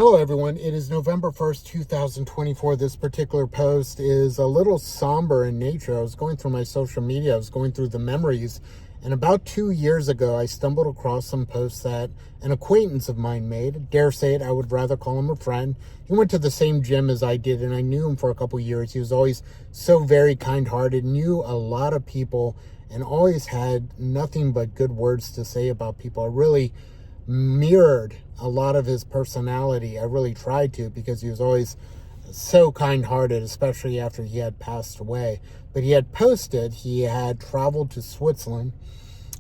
Hello everyone, it is November 1st, 2024. This particular post is a little somber in nature. I was going through my social media, I was going through the memories, and about 2 years ago I stumbled across some posts that an acquaintance of mine made. Dare say it, I would rather call him a friend. He went to the same gym as I did, and I knew him for a couple years. He was always so very kind-hearted, knew a lot of people, and always had nothing but good words to say about people. I really mirrored a lot of his personality. I really tried to, because he was always so kind-hearted, especially after he had passed away. But he had posted he had traveled to Switzerland.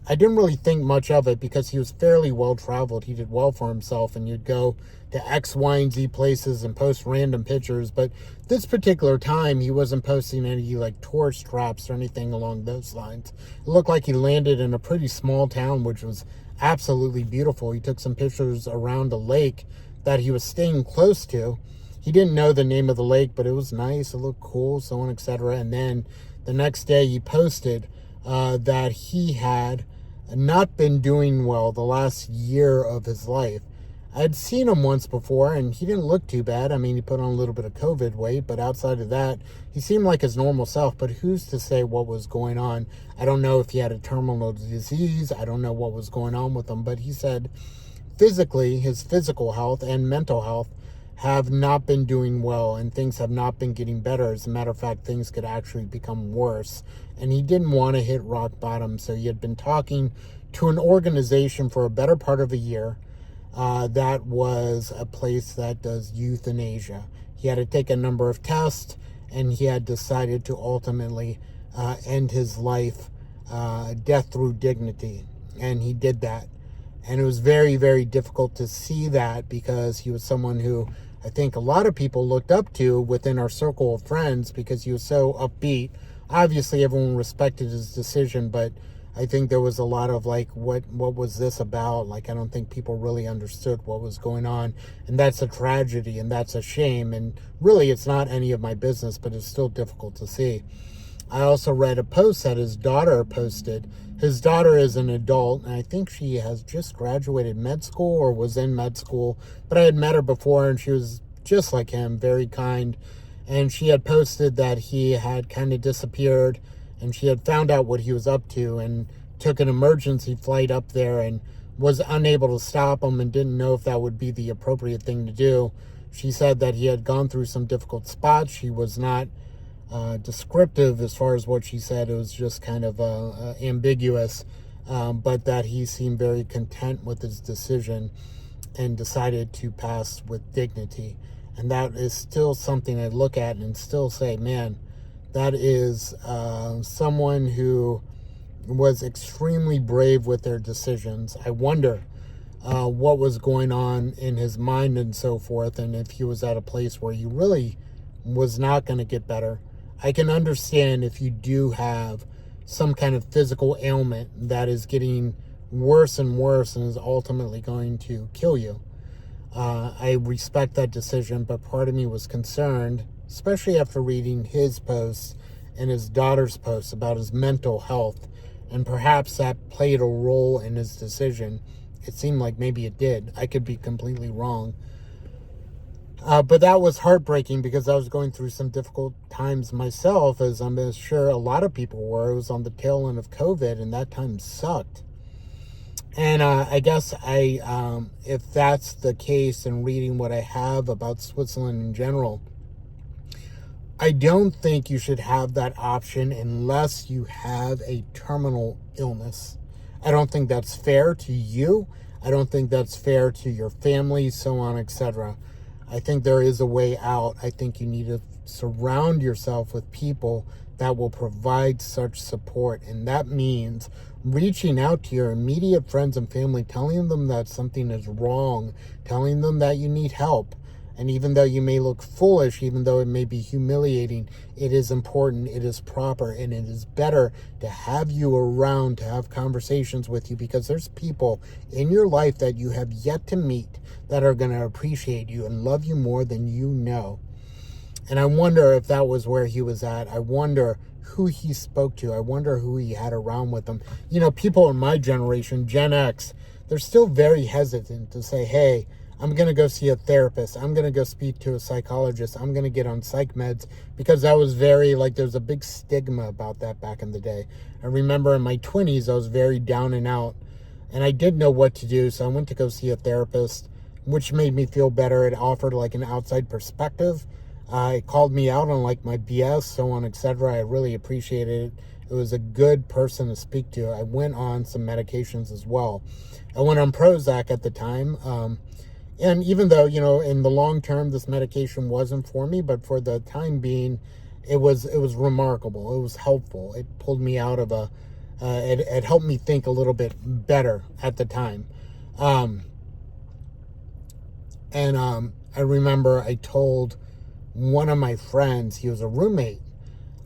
I didn't really think much of it because he was fairly well-traveled. He did well for himself, and you'd go to X, Y, and Z places and post random pictures. But this particular time, he wasn't posting any like tourist traps or anything along those lines. It looked like he landed in a pretty small town, which was absolutely beautiful. He took some pictures around a lake that he was staying close to. He didn't know the name of the lake, but it was nice, it looked cool, so on, etc. And then the next day he posted that he had not been doing well the last year of his life. I'd seen him once before, and he didn't look too bad. I mean, he put on a little bit of COVID weight, but outside of that, he seemed like his normal self. But who's to say what was going on? I don't know if he had a terminal disease. I don't know what was going on with him. But he said physically, his physical health and mental health have not been doing well, and things have not been getting better. As a matter of fact, things could actually become worse. And he didn't want to hit rock bottom, so he had been talking to an organization for a better part of a year. That was a place that does euthanasia. He had to take a number of tests, and he had decided to ultimately end his life, death through dignity. And he did that. And it was very, very difficult to see that, because he was someone who I think a lot of people looked up to within our circle of friends, because he was so upbeat. Obviously, everyone respected his decision, but I think there was a lot of like, what was this about? Like, I don't think people really understood what was going on. And that's a tragedy, and that's a shame. And really, it's not any of my business, but it's still difficult to see. I also read a post that his daughter posted. His daughter is an adult, and I think she has just graduated med school or was in med school. But I had met her before, and she was just like him, very kind. And she had posted that he had kind of disappeared, and she had found out what he was up to and took an emergency flight up there and was unable to stop him and didn't know if that would be the appropriate thing to do. She said that he had gone through some difficult spots. She was not descriptive as far as what she said. It was just kind of ambiguous, but that he seemed very content with his decision and decided to pass with dignity. And that is still something I look at and still say, man, that is someone who was extremely brave with their decisions. I wonder what was going on in his mind and so forth, and if he was at a place where he really was not going to get better. I can understand if you do have some kind of physical ailment that is getting worse and worse and is ultimately going to kill you. I respect that decision, but part of me was concerned, especially after reading his posts and his daughter's posts about his mental health, and perhaps that played a role in his decision. It seemed like maybe it did. I could be completely wrong. But that was heartbreaking, because I was going through some difficult times myself, as I'm sure a lot of people were. It was on the tail end of COVID, and that time sucked. And I guess if that's the case, and reading what I have about Switzerland in general, I don't think you should have that option unless you have a terminal illness. I don't think that's fair to you. I don't think that's fair to your family, so on, etc. I think there is a way out. I think you need to surround yourself with people that will provide such support. And that means reaching out to your immediate friends and family, telling them that something is wrong, telling them that you need help. And even though you may look foolish, even though it may be humiliating, it is important, it is proper, and it is better to have you around to have conversations with you, because there's people in your life that you have yet to meet that are going to appreciate you and love you more than you know. And I wonder if that was where he was at. I wonder who he spoke to. I wonder who he had around with him. You know, people in my generation, Gen X, they're still very hesitant to say, hey, I'm going to go see a therapist. I'm going to go speak to a psychologist. I'm going to get on psych meds, because that was very, like, there's a big stigma about that back in the day. I remember in my 20s, I was very down and out, and I didn't know what to do. So I went to go see a therapist, which made me feel better. It offered like an outside perspective. It called me out on like my BS, so on, etc. I really appreciated it. It was a good person to speak to. I went on some medications as well. I went on Prozac at the time. And even though, in the long term, this medication wasn't for me, but for the time being, it was remarkable. It was helpful. It pulled me out of it helped me think a little bit better at the time. I remember I told one of my friends, he was a roommate,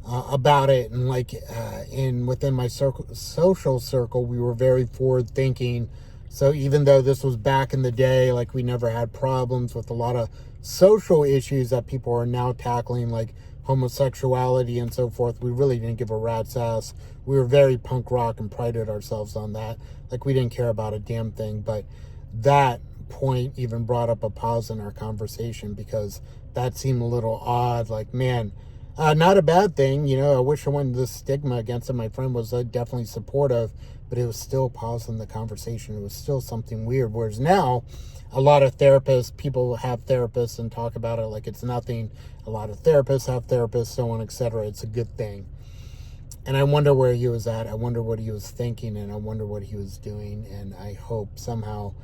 about it. And within my social circle, we were very forward thinking. So even though this was back in the day, like, we never had problems with a lot of social issues that people are now tackling, like homosexuality and so forth, we really didn't give a rat's ass. We were very punk rock and prided ourselves on that. Like, we didn't care about a damn thing. But that point even brought up a pause in our conversation, because that seemed a little odd. Like, man, not a bad thing. I wish I wasn't this stigma against it. My friend was definitely supportive, but it was still pausing the conversation. It was still something weird. Whereas now, a lot of therapists, people have therapists and talk about it like it's nothing. A lot of therapists have therapists, so on, etc. It's a good thing. And I wonder where he was at. I wonder what he was thinking, and I wonder what he was doing. And I hope somehow,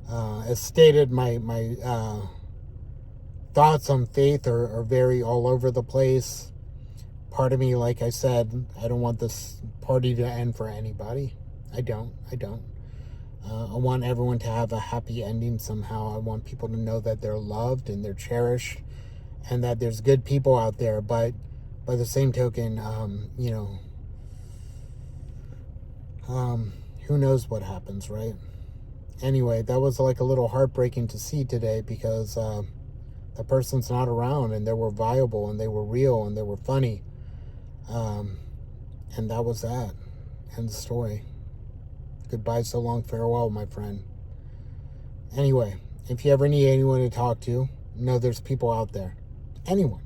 as stated, my thoughts on faith are very all over the place. Part of me, like I said, I don't want this party to end for anybody. I don't. I want everyone to have a happy ending somehow. I want people to know that they're loved and they're cherished, and that there's good people out there. But by the same token, who knows what happens, right? Anyway, that was like a little heartbreaking to see today, because the person's not around, and they were viable, and they were real, and they were funny. And that was that. End the story. Goodbye, so long, farewell, my friend. Anyway, if you ever need anyone to talk to, know there's people out there. Anyone.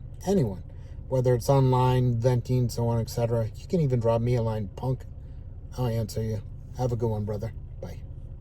Whether it's online, venting, so on, etc. You can even drop me a line, punk. I'll answer you. Have a good one, brother.